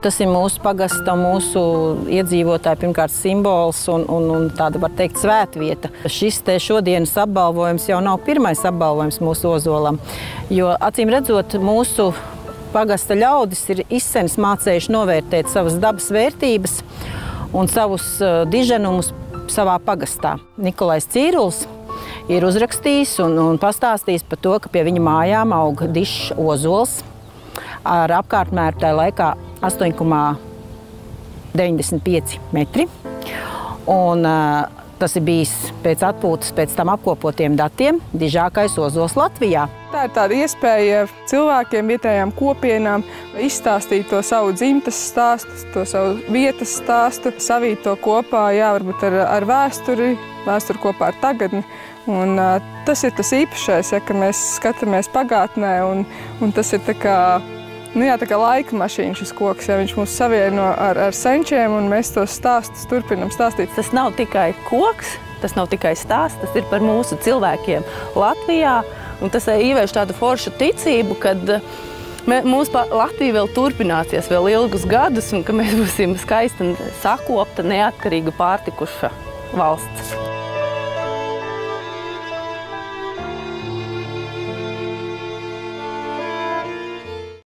Tas ir mūsu pagasta, mūsu iedzīvotāju pirmkārt simbols un tāda, var teikt, svētvieta. Šis te šodienas apbalvojums jau nav pirmais apbalvojums mūsu ozolam, jo, acīm redzot, mūsu pagasta ļaudis ir izsenis mācējuši novērtēt savas dabas vērtības un savus diženumus savā pagastā. Nikolais Cīrulis ir uzrakstījis un pastāstījis par to, ka pie viņa mājām aug dišs ozols ar apkārtmēru tajā laikā 8,95 metri. Un tas ir bijis pēc atpūtas, pēc tam apkopotiem datiem, dižākais ozols Latvijā. Tā ir tāda iespēja cilvēkiem, vietējām kopienām izstāstīt to savu dzimtes stāstu, to savu vietas stāstu, savīt to kopā, jā, varbūt ar vēsturi kopā ar tagadni. Un tas ir tas īpašais, ja, ka mēs skatāmies pagātnē, un tas ir tā kā laika mašīna šis koks, ja viņš mūs savieno ar senčiem, un mēs tos stāstus turpinam stāstīt. Tas nav tikai koks, tas nav tikai stāsts, tas ir par mūsu cilvēkiem Latvijā, un tas ievieš tādu foršu ticību, kad mūsu Latvija vēl turpināsies vēl ilgus gadus, un ka mēs būsim skaista, sakopta, neatkarīga, pārtikuša valsts.